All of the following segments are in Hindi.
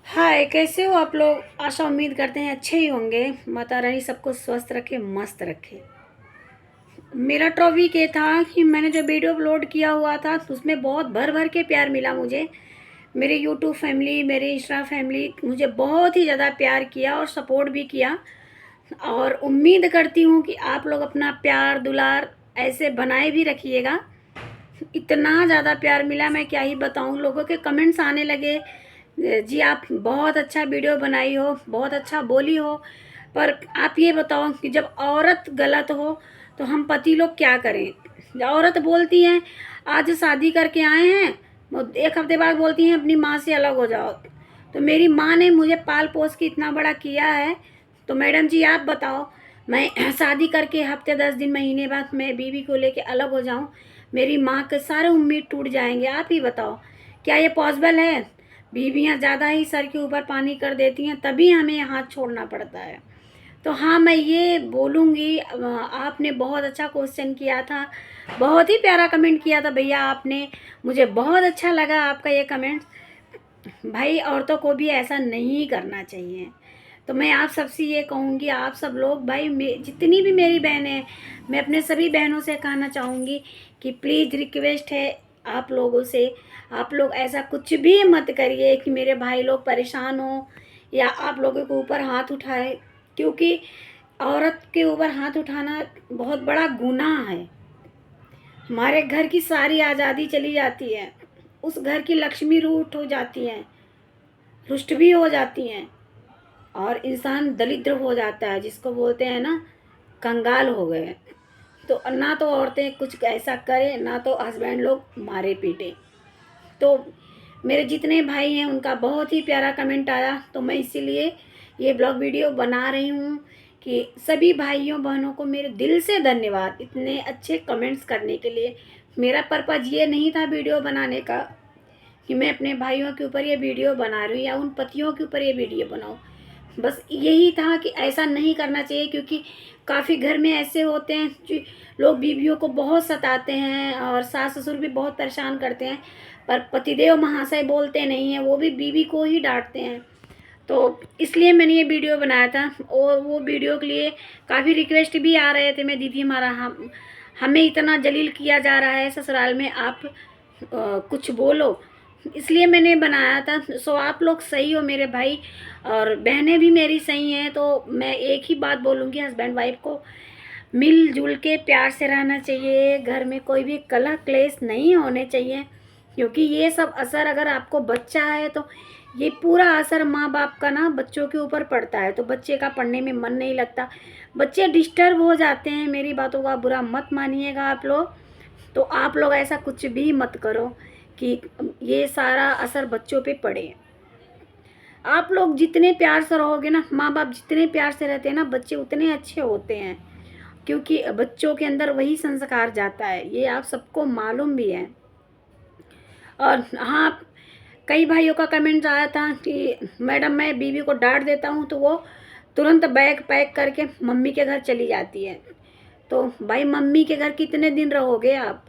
हाय, कैसे हो आप लोग। आशा उम्मीद करते हैं अच्छे ही होंगे। माता रानी सबको स्वस्थ रखे, मस्त रखे। मेरा टॉपिक ये था कि मैंने जो वीडियो अपलोड किया हुआ था तो उसमें बहुत भर भर के प्यार मिला मुझे। मेरे यूट्यूब फैमिली, मेरे इंस्टा फैमिली मुझे बहुत ही ज़्यादा प्यार किया और सपोर्ट भी किया। और उम्मीद करती हूँ कि आप लोग अपना प्यार दुलार ऐसे बनाए भी रखिएगा। इतना ज़्यादा प्यार मिला, मैं क्या ही बताऊँ। लोगों के कमेंट्स आने लगे, जी आप बहुत अच्छा वीडियो बनाई हो, बहुत अच्छा बोली हो। पर आप ये बताओ कि जब औरत गलत हो तो हम पति लोग क्या करें। जब औरत बोलती हैं आज शादी करके आए हैं, वो एक हफ्ते बाद बोलती हैं अपनी माँ से अलग हो जाओ। तो मेरी माँ ने मुझे पाल पोस के इतना बड़ा किया है, तो मैडम जी आप बताओ, मैं शादी करके हफ्ते 10 दिन महीने बाद मैं बीवी को लेके अलग हो जाऊं, मेरी माँ के सारे उम्मीद टूट जाएंगे। आप ही बताओ क्या ये पॉसिबल है। बीवियाँ ज़्यादा ही सर के ऊपर पानी कर देती हैं, तभी हमें हाथ छोड़ना पड़ता है। तो हाँ, मैं ये बोलूँगी, आपने बहुत अच्छा क्वेश्चन किया था, बहुत ही प्यारा कमेंट किया था भैया आपने। मुझे बहुत अच्छा लगा आपका ये कमेंट। भाई औरतों को भी ऐसा नहीं करना चाहिए। तो मैं आप सबसे ये कहूँगी, आप सब लोग भाई, जितनी भी मेरी बहनें हैं, मैं अपने सभी बहनों से कहना चाहूँगी कि प्लीज़ रिक्वेस्ट है आप लोगों से, आप लोग ऐसा कुछ भी मत करिए कि मेरे भाई लोग परेशान हों या आप लोगों के ऊपर हाथ उठाए। क्योंकि औरत के ऊपर हाथ उठाना बहुत बड़ा गुनाह है। हमारे घर की सारी आज़ादी चली जाती है, उस घर की लक्ष्मी रूठ हो जाती हैं, रुष्ट भी हो जाती हैं, और इंसान दरिद्र हो जाता है, जिसको बोलते हैं ना कंगाल हो गए। तो ना तो औरतें कुछ ऐसा करें, ना तो हस्बैंड लोग मारे पीटे। तो मेरे जितने भाई हैं उनका बहुत ही प्यारा कमेंट आया, तो मैं इसीलिए ये ब्लॉग वीडियो बना रही हूँ कि सभी भाइयों बहनों को मेरे दिल से धन्यवाद इतने अच्छे कमेंट्स करने के लिए। मेरा पर्पज़ ये नहीं था वीडियो बनाने का कि मैं अपने भाइयों के ऊपर ये वीडियो बना रही हूँ या उन पतियों के ऊपर ये वीडियो बनाऊँ। बस यही था कि ऐसा नहीं करना चाहिए, क्योंकि काफ़ी घर में ऐसे होते हैं जो लोग बीवियों को बहुत सताते हैं और सास ससुर भी बहुत परेशान करते हैं, पर पतिदेव महाशय बोलते नहीं हैं, वो भी बीवी को ही डांटते हैं। तो इसलिए मैंने ये वीडियो बनाया था, और वो वीडियो के लिए काफ़ी रिक्वेस्ट भी आ रहे थे, मैं दीदी हमारा हमें इतना जलील किया जा रहा है ससुराल में, आप कुछ बोलो। इसलिए मैंने बनाया था। सो आप लोग सही हो मेरे भाई, और बहनें भी मेरी सही हैं। तो मैं एक ही बात बोलूँगी, हस्बैंड वाइफ को मिलजुल के प्यार से रहना चाहिए, घर में कोई भी कलह क्लेश नहीं होने चाहिए। क्योंकि ये सब असर, अगर आपको बच्चा है तो ये पूरा असर माँ बाप का ना बच्चों के ऊपर पड़ता है, तो बच्चे का पढ़ने में मन नहीं लगता, बच्चे डिस्टर्ब हो जाते हैं। मेरी बातों का बुरा मत मानिएगा आप लोग। तो आप लोग ऐसा कुछ भी मत करो कि ये सारा असर बच्चों पे पड़े। आप लोग जितने प्यार से रहोगे ना, माँ बाप जितने प्यार से रहते हैं ना, बच्चे उतने अच्छे होते हैं। क्योंकि बच्चों के अंदर वही संस्कार जाता है, ये आप सबको मालूम भी है। और हाँ, कई भाइयों का कमेंट आया था कि मैडम मैं बीवी को डांट देता हूँ तो वो तुरंत बैग पैक करके मम्मी के घर चली जाती है। तो भाई मम्मी के घर कितने दिन रहोगे आप,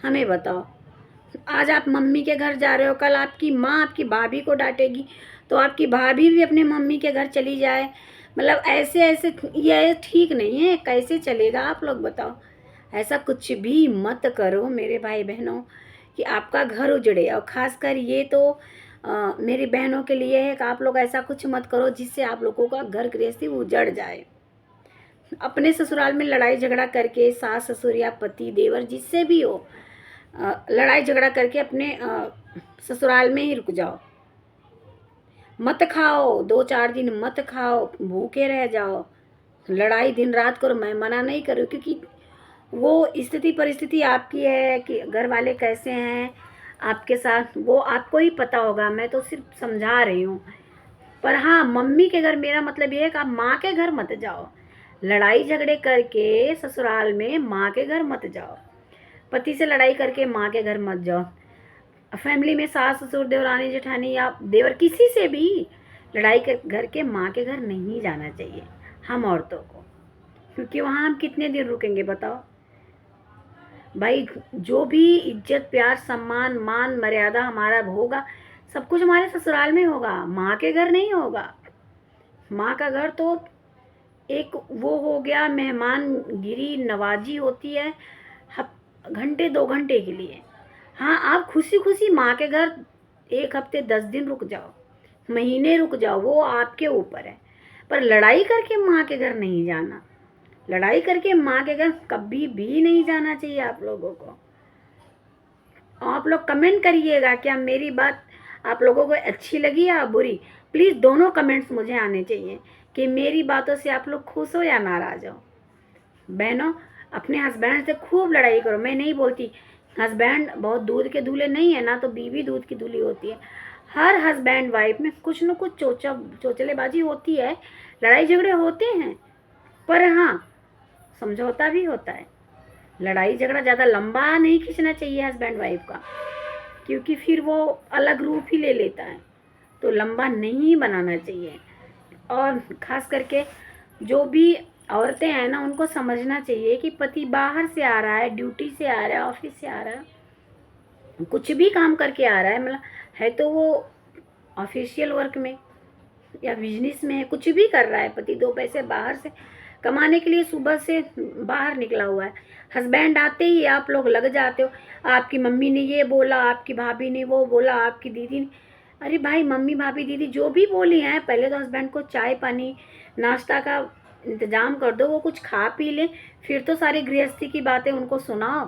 हमें बताओ। आज आप मम्मी के घर जा रहे हो, कल आपकी माँ आपकी भाभी को डांटेगी, तो आपकी भाभी भी अपने मम्मी के घर चली जाए। मतलब ऐसे ऐसे ये ठीक नहीं है, कैसे चलेगा आप लोग बताओ। ऐसा कुछ भी मत करो मेरे भाई बहनों कि आपका घर उजड़े। और ख़ासकर ये तो मेरी बहनों के लिए है कि आप लोग ऐसा कुछ मत करो जिससे आप लोगों का घर गृहस्थी उजड़ जाए। अपने ससुराल में लड़ाई झगड़ा करके, सास ससुर या पति देवर जिससे भी हो, लड़ाई झगड़ा करके अपने ससुराल में ही रुक जाओ। मत खाओ, 2-4 दिन मत खाओ, भूखे रह जाओ, लड़ाई दिन रात करो। मैं मना नहीं करूँ, क्योंकि वो स्थिति परिस्थिति आपकी है कि घर वाले कैसे हैं आपके साथ, वो आपको ही पता होगा। मैं तो सिर्फ समझा रही हूँ। पर हाँ, मम्मी के घर मेरा मतलब ये है कि आप माँ के घर मत जाओ। लड़ाई झगड़े करके ससुराल में माँ के घर मत जाओ। पति से लड़ाई करके माँ के घर मत जाओ। फैमिली में सास ससुर देवरानी जेठानी या देवर किसी से भी लड़ाई कर घर के माँ के घर नहीं जाना चाहिए हम औरतों को। क्योंकि वहाँ हम कितने दिन रुकेंगे बताओ। भाई जो भी इज्जत प्यार सम्मान मान मर्यादा हमारा होगा, सब कुछ हमारे ससुराल में होगा, माँ के घर नहीं होगा। माँ का घर तो एक वो हो गया, मेहमानगिरी नवाजी होती है घंटे 2 घंटे के लिए। हाँ, आप खुशी खुशी माँ के घर 1 हफ्ते 10 दिन रुक जाओ, महीने रुक जाओ, वो आपके ऊपर है। पर लड़ाई करके माँ के घर नहीं जाना, लड़ाई करके माँ के घर कभी भी नहीं जाना चाहिए आप लोगों को। आप लोग कमेंट करिएगा, क्या मेरी बात आप लोगों को अच्छी लगी या बुरी। प्लीज़ दोनों कमेंट्स मुझे आने चाहिए कि मेरी बातों से आप लोग खुश हो या नाराज़ हो। बहनों, अपने हस्बैंड से खूब लड़ाई करो। मैं नहीं बोलती हस्बैंड बहुत दूध के दूल्हे नहीं है ना, तो बीवी दूध की दूल्ही होती है। हर हस्बैंड वाइफ में कुछ न कुछ चोचलेबाजी होती है, लड़ाई झगड़े होते हैं, पर हाँ, समझौता भी होता है। लड़ाई झगड़ा ज़्यादा लंबा नहीं खींचना चाहिए हस्बैंड वाइफ का, क्योंकि फिर वो अलग रूप ही ले लेता है, तो लंबा नहीं बनाना चाहिए। और ख़ास करके जो भी औरतें हैं ना, उनको समझना चाहिए कि पति बाहर से आ रहा है, ड्यूटी से आ रहा है, ऑफिस से आ रहा है, कुछ भी काम करके आ रहा है, मतलब है तो वो ऑफिशियल वर्क में या बिजनेस में, कुछ भी कर रहा है पति, 2 पैसे बाहर से कमाने के लिए सुबह से बाहर निकला हुआ है। हस्बैंड आते ही आप लोग लग जाते हो, आपकी मम्मी ने ये बोला, आपकी भाभी ने वो बोला, आपकी दीदी ने। अरे भाई, मम्मी भाभी दीदी जो भी बोली हैं, पहले तो हस्बैंड को चाय पानी नाश्ता का इंतजाम कर दो, वो कुछ खा पी ले, फिर तो सारी गृहस्थी की बातें उनको सुनाओ।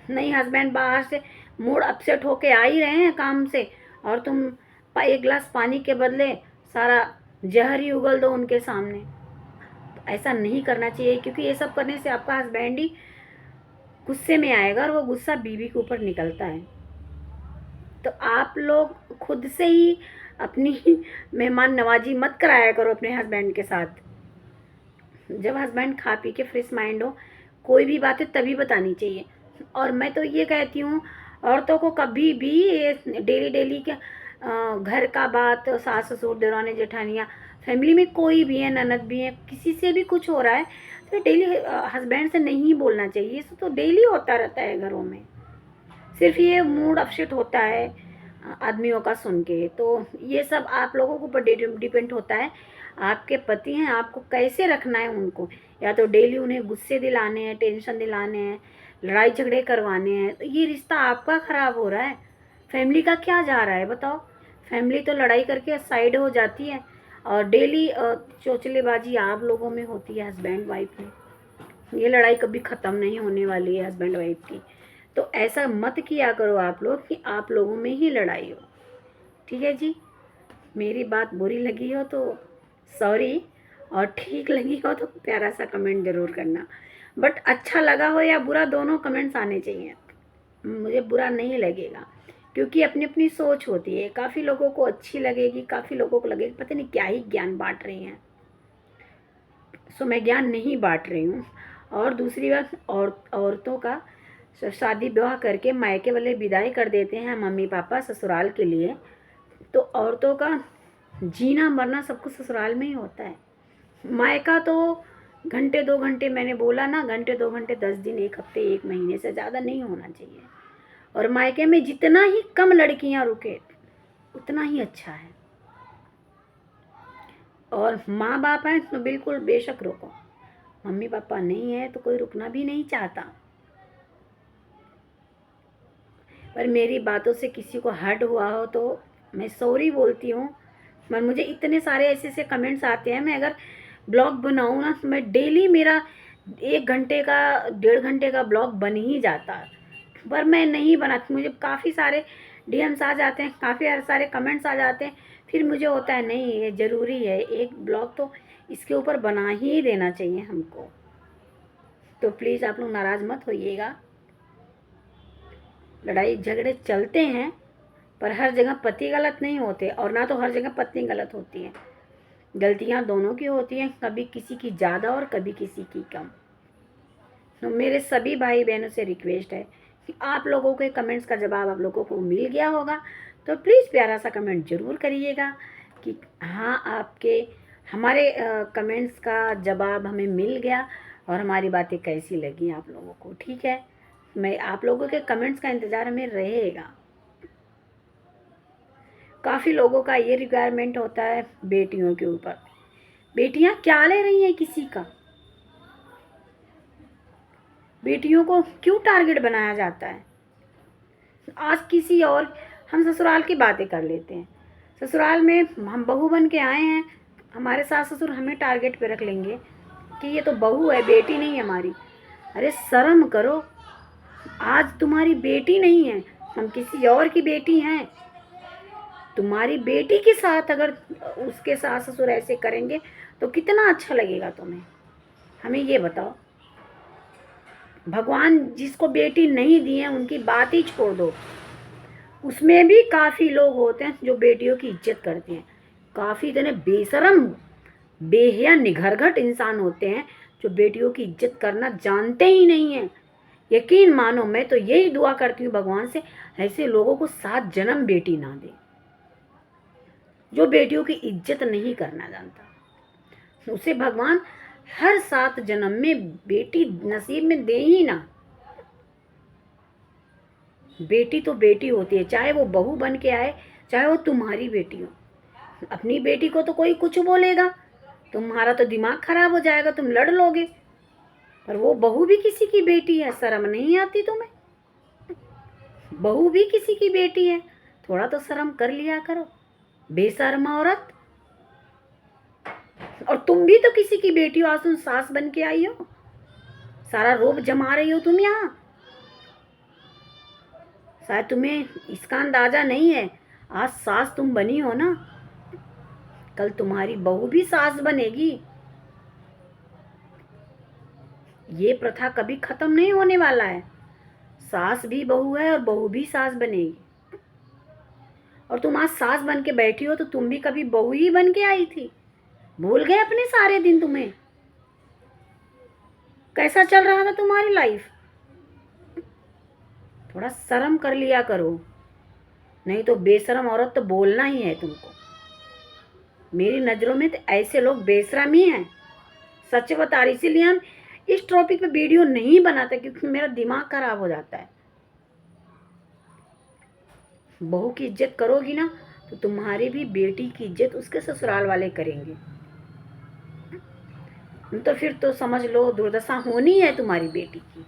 नहीं, हस्बैंड बाहर से मूड अपसेट होके आ ही रहे हैं काम से, और तुम 1 गिलास पानी के बदले सारा जहर ही उगल दो उनके सामने। तो ऐसा नहीं करना चाहिए, क्योंकि ये सब करने से आपका हस्बैंड ही गुस्से में आएगा, और वो गुस्सा बीवी के ऊपर निकलता है। तो आप लोग खुद से ही अपनी मेहमान नवाजी मत कराया करो अपने हस्बैंड के साथ। जब हस्बैंड खा पी के फ्रेश माइंड हो, कोई भी बातें तभी बतानी चाहिए। और मैं तो ये कहती हूँ, औरतों को कभी भी ये डेली डेली के घर का बात, सास ससुर देवरानी जेठानियाँ, फैमिली में कोई भी है, ननद भी है, किसी से भी कुछ हो रहा है तो डेली हस्बैंड से नहीं बोलना चाहिए। ये तो डेली होता रहता है घरों में, सिर्फ ये मूड अपसेट होता है आदमियों का सुन के। तो ये सब आप लोगों के ऊपर डिपेंड होता है, आपके पति हैं, आपको कैसे रखना है उनको। या तो डेली उन्हें गुस्से दिलाने हैं, टेंशन दिलाने हैं, लड़ाई झगड़े करवाने हैं, तो ये रिश्ता आपका ख़राब हो रहा है। फैमिली का क्या जा रहा है बताओ। फैमिली तो लड़ाई करके साइड हो जाती है, और डेली चोचलेबाजी आप लोगों में होती है, हस्बैंड वाइफ में। ये लड़ाई कभी ख़त्म नहीं होने वाली है हस्बैंड वाइफ की। तो ऐसा मत किया करो आप लोग कि आप लोगों में ही लड़ाई हो। ठीक है जी, मेरी बात बुरी लगी हो तो सॉरी, और ठीक लगी हो तो प्यारा सा कमेंट ज़रूर करना। बट अच्छा लगा हो या बुरा, दोनों कमेंट्स आने चाहिए, मुझे बुरा नहीं लगेगा, क्योंकि अपनी अपनी सोच होती है। काफ़ी लोगों को अच्छी लगेगी, काफ़ी लोगों को लगेगी पता नहीं क्या ही ज्ञान बांट रही हैं। सो मैं ज्ञान नहीं बांट रही हूँ। और दूसरी बात, औरतों का शादी ब्याह करके मायके वाले विदाई कर देते हैं मम्मी पापा ससुराल के लिए, तो औरतों का जीना मरना सब कुछ ससुराल में ही होता है। मायका तो घंटे 2 घंटे, मैंने बोला ना, घंटे 2 घंटे 10 दिन, 1 हफ्ते 1 महीने से ज़्यादा नहीं होना चाहिए। और मायके में जितना ही कम लड़कियां रुके उतना ही अच्छा है। और माँ बाप हैं तो बिल्कुल बेशक रुको, मम्मी पापा नहीं है तो कोई रुकना भी नहीं चाहता। पर मेरी बातों से किसी को हर्ट हुआ हो तो मैं सॉरी बोलती हूँ। पर मुझे इतने सारे ऐसे ऐसे कमेंट्स आते हैं, मैं अगर ब्लॉग बनाऊँ ना तो मैं डेली मेरा 1 घंटे का 1.5 घंटे का ब्लॉग बन ही जाता, पर मैं नहीं बनाती। मुझे काफ़ी सारे डीएम्स आ जाते हैं, काफ़ी सारे कमेंट्स आ जाते हैं, फिर मुझे होता है नहीं, ये ज़रूरी है, एक ब्लॉग तो इसके ऊपर बना ही देना चाहिए हमको। तो प्लीज़ आप लोग नाराज़ मत होइएगा। लड़ाई झगड़े चलते हैं, पर हर जगह पति गलत नहीं होते, और ना तो हर जगह पत्नी गलत होती है। गलतियां दोनों की होती हैं, कभी किसी की ज़्यादा और कभी किसी की कम। तो मेरे सभी भाई बहनों से रिक्वेस्ट है कि आप लोगों के कमेंट्स का जवाब आप लोगों को मिल गया होगा, तो प्लीज़ प्यारा सा कमेंट ज़रूर करिएगा कि हाँ, आपके हमारे कमेंट्स का जवाब हमें मिल गया और हमारी बातें कैसी लगी आप लोगों को। ठीक है, मैं आप लोगों के कमेंट्स का इंतज़ार में रहेगा। काफ़ी लोगों का ये रिक्वायरमेंट होता है बेटियों के ऊपर, बेटियां क्या ले रही हैं किसी का, बेटियों को क्यों टारगेट बनाया जाता है। आज किसी और, हम ससुराल की बातें कर लेते हैं, ससुराल में हम बहू बन के आए हैं, हमारे सास ससुर हमें टारगेट पे रख लेंगे कि ये तो बहू है, बेटी नहीं है हमारी। अरे शर्म करो, आज तुम्हारी बेटी नहीं है, हम किसी और की बेटी हैं। तुम्हारी बेटी के साथ अगर उसके सास ससुर ऐसे करेंगे तो कितना अच्छा लगेगा तुम्हें, हमें ये बताओ। भगवान जिसको बेटी नहीं दी है उनकी बात ही छोड़ दो, उसमें भी काफ़ी लोग होते हैं जो बेटियों की इज्जत करते हैं। काफ़ी इतने बेशरम, बेहया, निघरघट इंसान होते हैं जो बेटियों की इज्जत करना जानते ही नहीं हैं। यकीन मानो, मैं तो यही दुआ करती हूँ भगवान से, ऐसे लोगों को 7 जन्म बेटी ना दे जो बेटियों की इज्जत नहीं करना जानता। उसे भगवान हर 7 जन्म में बेटी नसीब में दे ही ना। बेटी तो बेटी होती है, चाहे वो बहू बन के आए, चाहे वो तुम्हारी बेटी हो। अपनी बेटी को तो कोई कुछ बोलेगा, तुम्हारा तो दिमाग खराब हो जाएगा, तुम लड़ लोगे। पर वो बहू भी किसी की बेटी है, शर्म नहीं आती तुम्हें? बहू भी किसी की बेटी है, थोड़ा तो शर्म कर लिया करो, बेशर्म औरत। और तुम भी तो किसी की बेटी हो, आज तुम सास बन के आई हो, सारा रोब जमा रही हो तुम यहाँ। शायद तुम्हें इसका अंदाजा नहीं है, आज सास तुम बनी हो ना, कल तुम्हारी बहू भी सास बनेगी। ये प्रथा कभी खत्म नहीं होने वाला है, सास भी बहू है और बहू भी सास बनेगी। और तुम आज सास बन के बैठी हो तो तुम भी कभी बहू ही बन के आई थी, भूल गए अपने सारे दिन? तुम्हें कैसा चल रहा था तुम्हारी लाइफ? थोड़ा शर्म कर लिया करो, नहीं तो बेशरम औरत तो बोलना ही है तुमको। मेरी नज़रों में तो ऐसे लोग बेशरम ही हैं, सच बता रही। इसीलिए हम इस टॉपिक पे वीडियो नहीं बनाते, क्योंकि मेरा दिमाग खराब हो जाता है। बहू की इज्जत करोगी ना तो तुम्हारी भी बेटी की इज्जत उसके ससुराल वाले करेंगे। तो फिर तो समझ लो दुर्दशा होनी है तुम्हारी बेटी की।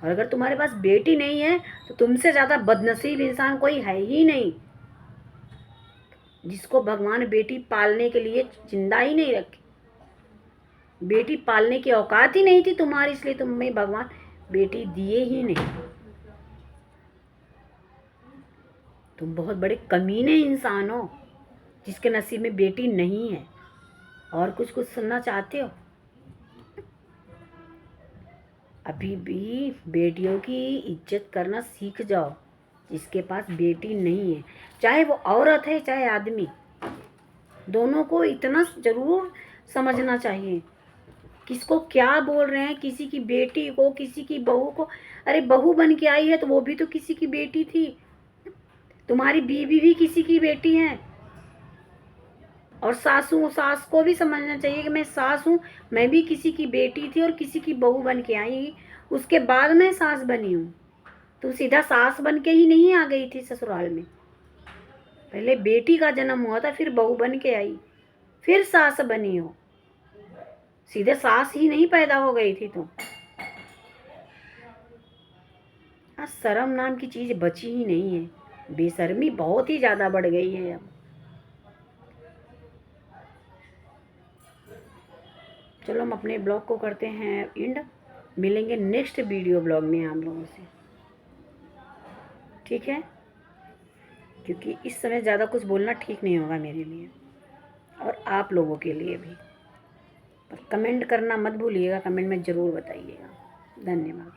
और अगर तुम्हारे पास बेटी नहीं है तो तुमसे ज़्यादा बदनसीब इंसान कोई है ही नहीं, जिसको भगवान बेटी पालने के लिए जिंदा ही नहीं रखे। बेटी पालने की औकात ही नहीं थी तुम्हारी, इसलिए तुम्हें भगवान बेटी दिए ही नहीं। तुम बहुत बड़े कमीने इंसान हो जिसके नसीब में बेटी नहीं है। और कुछ सुनना चाहते हो? अभी भी बेटियों की इज्जत करना सीख जाओ, जिसके पास बेटी नहीं है, चाहे वो औरत है चाहे आदमी, दोनों को इतना ज़रूर समझना चाहिए किसको क्या बोल रहे हैं। किसी की बेटी को, किसी की बहू को, अरे बहू बन के आई है तो वो भी तो किसी की बेटी थी, तुम्हारी बीवी भी किसी की बेटी है। और सास को भी समझना चाहिए कि मैं सास हूँ, मैं भी किसी की बेटी थी और किसी की बहू बन के आई, उसके बाद मैं सास बनी हूँ। तू सीधा सास बन के ही नहीं आ गई थी ससुराल में, पहले बेटी का जन्म हुआ था, फिर बहू बन के आई, फिर सास बनी हो। सीधे सास ही नहीं पैदा हो गई थी तुम। आज शर्म नाम की चीज़ बची ही नहीं है, बेशर्मी बहुत ही ज़्यादा बढ़ गई है अब। चलो हम अपने ब्लॉग को करते हैं एंड, मिलेंगे नेक्स्ट वीडियो ब्लॉग में हम लोगों से, ठीक है? क्योंकि इस समय ज़्यादा कुछ बोलना ठीक नहीं होगा मेरे लिए और आप लोगों के लिए भी। पर कमेंट करना मत भूलिएगा, कमेंट में ज़रूर बताइएगा। धन्यवाद।